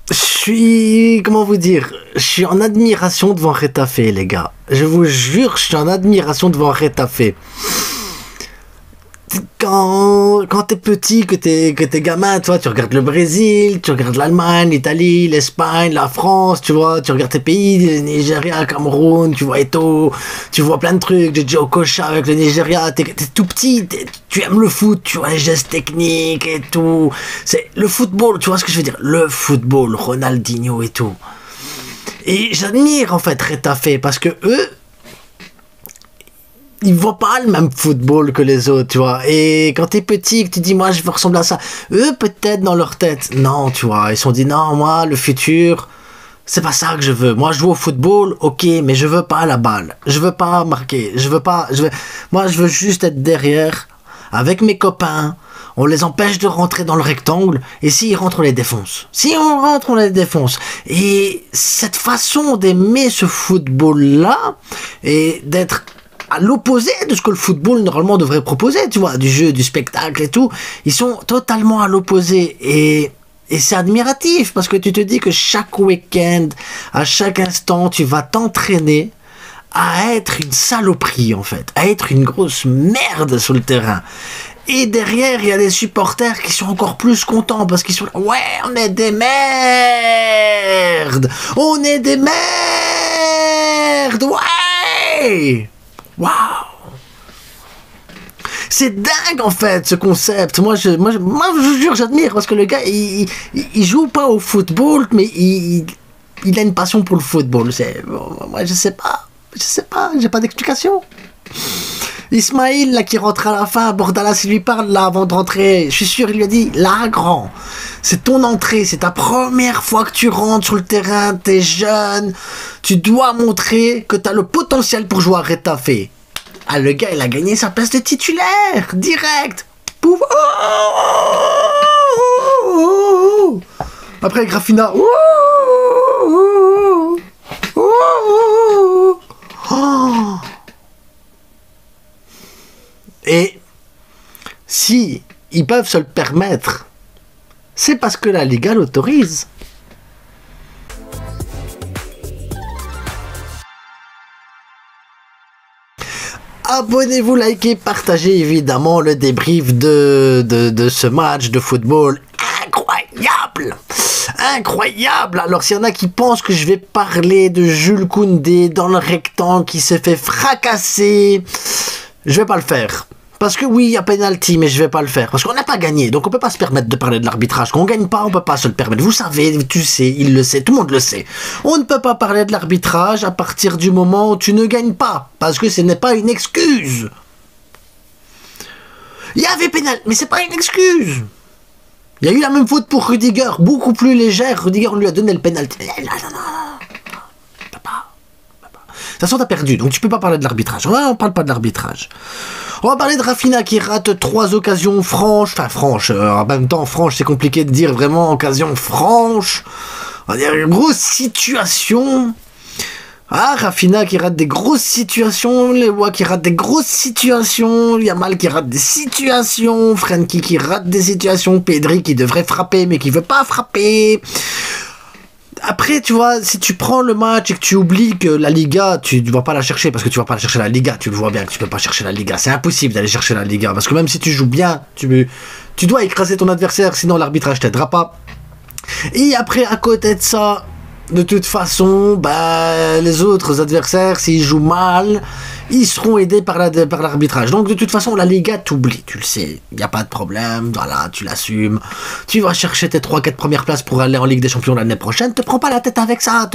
Je suis... Comment vous dire? Je suis en admiration devant Getafe, les gars. Je vous jure, je suis en admiration devant Getafe. Quand t'es petit, que t'es gamin, toi, tu regardes le Brésil, tu regardes l'Allemagne, l'Italie, l'Espagne, la France, tu vois, tu regardes tes pays, le Nigeria, Cameroun, tu vois Eto'o, tu vois plein de trucs, j'ai déjà Okocha avec le Nigeria, t'es tout petit, tu aimes le foot, tu vois les gestes techniques et tout, c'est le football, tu vois ce que je veux dire, le football, Ronaldinho et tout. Et j'admire en fait Getafe parce que eux, ils voient pas le même football que les autres, tu vois. Et quand t'es petit, que tu dis, moi, je veux ressembler à ça. Eux, peut-être, dans leur tête, non, tu vois. Ils se sont dit, non, moi, le futur, c'est pas ça que je veux. Moi, je joue au football, ok, mais je veux pas la balle. Je veux pas marquer. Moi, je veux juste être derrière, avec mes copains. On les empêche de rentrer dans le rectangle, et s'ils rentrent, on les défonce. Si on rentre, on les défonce. Et cette façon d'aimer ce football-là, et d'être à l'opposé de ce que le football normalement devrait proposer, tu vois, du jeu, du spectacle et tout, ils sont totalement à l'opposé, et c'est admiratif, parce que tu te dis que chaque week-end, à chaque instant, tu vas t'entraîner à être une saloperie, en fait, à être une grosse merde sur le terrain. Et derrière, il y a des supporters qui sont encore plus contents, parce qu'ils sont là, ouais, on est des merdes, on est des merdes, ouais. Waouh! C'est dingue en fait ce concept. Moi je jure, j'admire parce que le gars il joue pas au football, mais il a une passion pour le football. Moi je sais pas, j'ai pas d'explication. Ismaïl là qui rentre à la fin, Bordalas il lui parle là avant de rentrer. Je suis sûr il lui a dit là grand, c'est ton entrée, c'est ta première fois que tu rentres sur le terrain, t'es jeune, tu dois montrer que t'as le potentiel pour jouer à Getafe. Ah le gars il a gagné sa place de titulaire direct. Pouf. Après Grafina. Et si ils peuvent se le permettre, c'est parce que la Liga l'autorise. Abonnez-vous, likez, partagez évidemment le débrief de ce match de football incroyable. Incroyable. Alors s'il y en a qui pensent que je vais parler de Jules Koundé dans le rectangle qui s'est fait fracasser, je vais pas le faire. Parce que oui, il y a penalty, mais je vais pas le faire. Parce qu'on n'a pas gagné, donc on peut pas se permettre de parler de l'arbitrage. Quand on gagne pas, on peut pas se le permettre. Vous savez, tu sais, il le sait, tout le monde le sait. On ne peut pas parler de l'arbitrage à partir du moment où tu ne gagnes pas. Parce que ce n'est pas une excuse. Il y avait penalty, mais c'est pas une excuse. Il y a eu la même faute pour Rudiger, beaucoup plus légère. Rudiger, on lui a donné le penalty. Non. De toute façon, t'as perdu, donc tu peux pas parler de l'arbitrage. On parle pas de l'arbitrage. On va parler de Rafinha qui rate 3 occasions franches. Enfin, franches. En même temps, franche, c'est compliqué de dire vraiment occasion franche. On va dire une grosse situation. Ah, Rafinha qui rate des grosses situations. Lewa qui rate des grosses situations. Yamal qui rate des situations. Frenkie qui rate des situations. Pedri qui devrait frapper mais qui veut pas frapper. Après, tu vois, si tu prends le match et que tu oublies que la Liga, tu ne vas pas la chercher, parce que tu vas pas la chercher la Liga, tu le vois bien que tu peux pas chercher la Liga, c'est impossible d'aller chercher la Liga, parce que même si tu joues bien, tu dois écraser ton adversaire, sinon l'arbitrage t'aidera pas. Et après, à côté de ça, de toute façon, les autres adversaires, s'ils jouent mal, ils seront aidés par l'arbitrage. Donc de toute façon, la Liga t'oublie, tu le sais. Il n'y a pas de problème, voilà, tu l'assumes. Tu vas chercher tes 3-4 premières places pour aller en Ligue des Champions l'année prochaine. Te prends pas la tête avec ça,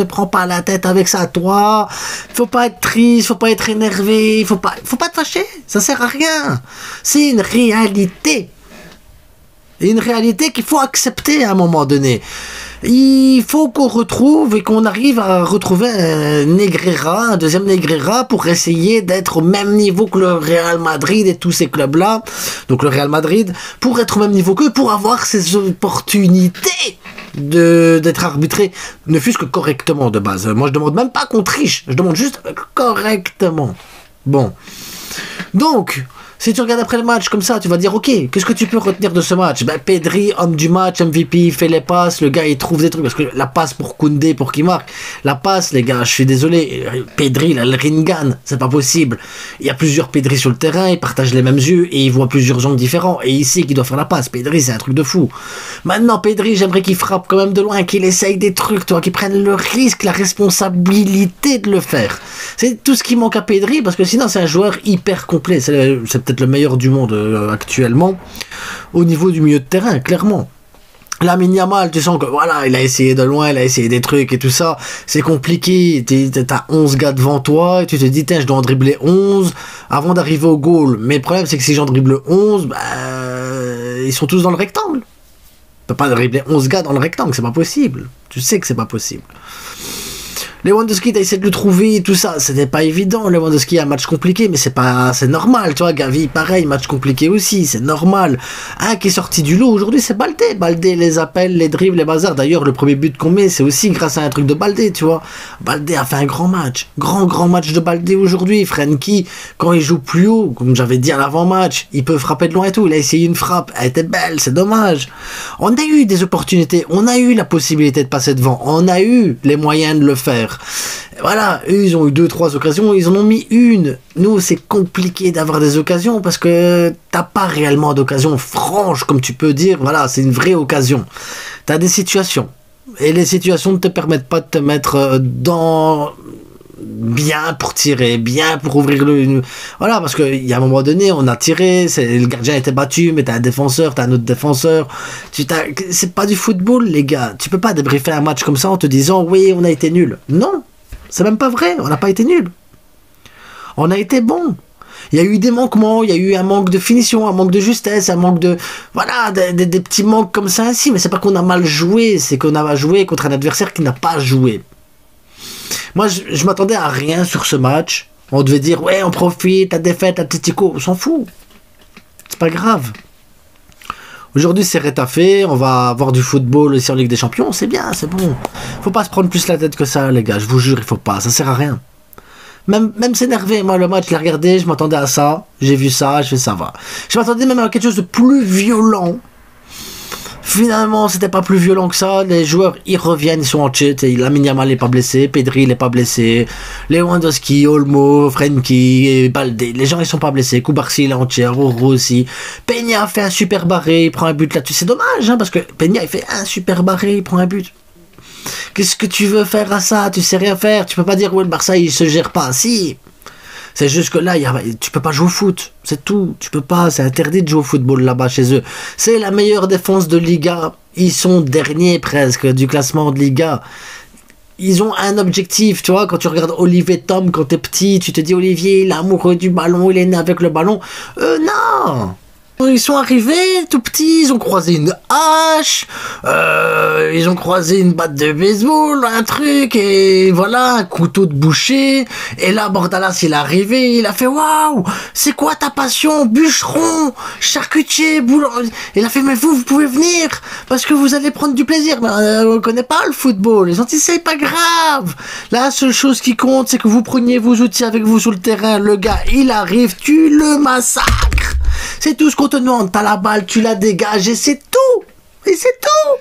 toi. Faut pas être triste, faut pas être énervé, faut pas te fâcher. Ça sert à rien. C'est une réalité. Et une réalité qu'il faut accepter à un moment donné. Il faut qu'on retrouve et qu'on arrive à retrouver un Negreira, un deuxième Negreira pour essayer d'être au même niveau que le Real Madrid et tous ces clubs-là. Donc le Real Madrid, pour être au même niveau qu'eux, pour avoir ces opportunités d'être arbitré, ne fût-ce que correctement de base. Moi je demande même pas qu'on triche, je demande juste correctement. Bon. Donc, Si tu regardes après le match comme ça, tu vas dire ok, qu'est-ce que tu peux retenir de ce match? Ben Pedri, homme du match, MVP, il fait les passes, le gars il trouve des trucs, parce que la passe pour Koundé, pour qui marque, la passe les gars, je suis désolé, Pedri il a le Ringan, c'est pas possible. Il y a plusieurs Pedri sur le terrain, ils partagent les mêmes yeux et ils voient plusieurs angles différents et il sait qu'il doit faire la passe. Pedri c'est un truc de fou. Maintenant Pedri, j'aimerais qu'il frappe quand même de loin, qu'il essaye des trucs, toi, qu'il prenne le risque, la responsabilité de le faire. C'est tout ce qui manque à Pedri, parce que sinon c'est un joueur hyper complet, c'est peut-être le meilleur du monde actuellement au niveau du milieu de terrain, clairement. Lamine Yamal, tu sens que voilà, il a essayé de loin, il a essayé des trucs et tout ça, c'est compliqué, t'as 11 gars devant toi et tu te dis tiens, je dois en dribbler 11 avant d'arriver au goal. Mais le problème c'est que si j'en dribble 11, bah, ils sont tous dans le rectangle. Tu peux pas dribbler 11 gars dans le rectangle, c'est pas possible. Tu sais que c'est pas possible. Lewandowski, t'as essayé de le trouver, tout ça, c'était pas évident. Lewandowski a un match compliqué, mais c'est normal, tu vois. Gavi, pareil, match compliqué aussi, c'est normal. Un qui est sorti du lot aujourd'hui, c'est Baldé. Baldé, les appels, les dribbles, les bazars. D'ailleurs, le premier but qu'on met, c'est aussi grâce à un truc de Baldé, tu vois. Baldé a fait un grand match. Grand match de Baldé aujourd'hui. Frenkie, quand il joue plus haut, comme j'avais dit à l'avant-match, il peut frapper de loin et tout. Il a essayé une frappe, elle était belle, c'est dommage. On a eu des opportunités, on a eu la possibilité de passer devant, on a eu les moyens de le faire. Voilà, eux ils ont eu 2-3 occasions, ils en ont mis une. Nous c'est compliqué d'avoir des occasions parce que t'as pas réellement d'occasion franche comme tu peux dire, voilà, c'est une vraie occasion. T'as des situations et les situations ne te permettent pas de te mettre dans bien pour tirer, bien pour ouvrir le... Voilà, parce qu'il y a un moment donné, on a tiré, le gardien était battu, mais t'as un défenseur, t'as un autre défenseur. C'est pas du football, les gars. Tu peux pas débriefer un match comme ça en te disant, oui, on a été nul. Non, c'est même pas vrai, on n'a pas été nul. On a été bon. Il y a eu des manquements, il y a eu un manque de finition, un manque de justesse, un manque de... Voilà, des petits manques comme ça ainsi, mais c'est pas qu'on a mal joué, c'est qu'on a joué contre un adversaire qui n'a pas joué. Moi, je m'attendais à rien sur ce match. On devait dire, ouais, on profite, la défaite, Atlético, on s'en fout. C'est pas grave. Aujourd'hui, c'est rétafé, on va avoir du football aussi en Ligue des Champions, c'est bien, c'est bon. Faut pas se prendre plus la tête que ça, les gars, je vous jure, il faut pas, ça sert à rien. Même s'énerver, moi, le match, je l'ai regardé, je m'attendais à ça, j'ai vu ça, je fais ça va. Je m'attendais même à quelque chose de plus violent. Finalement, c'était pas plus violent que ça. Les joueurs, ils reviennent, ils sont en chat. Lamine Yamal n'est pas blessé, Pedri n'est pas blessé, Lewandowski, Olmo, Frenkie, Baldé. Les gens, ils sont pas blessés. Koubarsi, il est entier, Roro aussi. Peña fait un super barré, il prend un but là-dessus. C'est dommage, hein, parce que Peña, il fait un super barré, il prend un but. Qu'est-ce que tu veux faire à ça? Tu sais rien faire. Tu peux pas dire, ouais, le Barça, il se gère pas. Si. C'est juste que là, tu peux pas jouer au foot, c'est tout. Tu peux pas, c'est interdit de jouer au football là-bas chez eux. C'est la meilleure défense de Liga. Ils sont derniers presque du classement de Liga. Ils ont un objectif, tu vois. Quand tu regardes Olivier Tom quand t'es petit, tu te dis Olivier, il est amoureux du ballon, il est né avec le ballon. Non. Ils sont arrivés tout petits, ils ont croisé une hache, ils ont croisé une batte de baseball, un truc, et voilà, un couteau de boucher. Et là, Bordalas, il est arrivé, il a fait waouh, c'est quoi ta passion, bûcheron, charcutier, boulanger. Il a fait mais vous pouvez venir parce que vous allez prendre du plaisir. Mais on connaît pas le football. Ils ont dit c'est pas grave. La seule chose qui compte, c'est que vous preniez vos outils avec vous sur le terrain. Le gars, il arrive, tu le massacres. C'est tout ce qu'on te demande, t'as la balle, tu la dégages et c'est tout. Et c'est tout.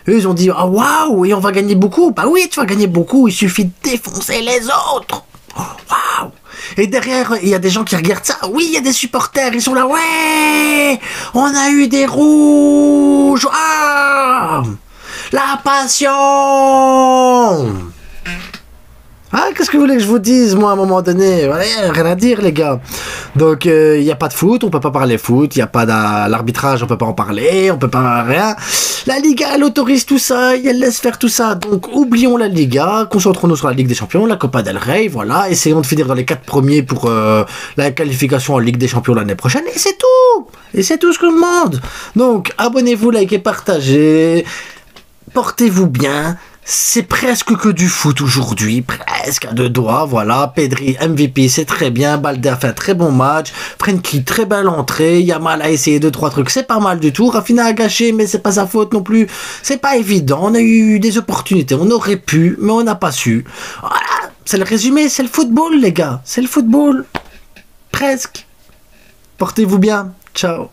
Eux, ils ont dit, ah waouh, et on va gagner beaucoup. Bah oui, tu vas gagner beaucoup, il suffit de défoncer les autres. Oh, waouh. Et derrière, il y a des gens qui regardent ça. Oui, il y a des supporters, ils sont là, ouais, on a eu des rouges. Ah, la passion. Ah, qu'est-ce que vous voulez que je vous dise, moi, à un moment donné? Ouais, rien à dire, les gars. Donc, il n'y a pas de foot, on peut pas parler foot, il n'y a pas l'arbitrage, on peut pas en parler, on peut pas rien. La Liga, elle autorise tout ça, elle laisse faire tout ça. Donc, oublions la Liga, concentrons-nous sur la Ligue des Champions, la Copa del Rey, voilà. Essayons de finir dans les 4 premiers pour la qualification en Ligue des Champions l'année prochaine, et c'est tout. Et c'est tout ce qu'on demande. Donc, abonnez-vous, likez, partagez. Portez-vous bien. C'est presque que du foot aujourd'hui, presque à 2 doigts, voilà. Pedri, MVP, c'est très bien. Baldé a fait un très bon match. Frenkie, très belle entrée. Yamal a essayé 2-3 trucs, c'est pas mal du tout. Rafinha a gâché, mais c'est pas sa faute non plus. C'est pas évident. On a eu des opportunités, on aurait pu, mais on n'a pas su. Voilà, c'est le résumé, c'est le football, les gars. C'est le football. Presque. Portez-vous bien. Ciao.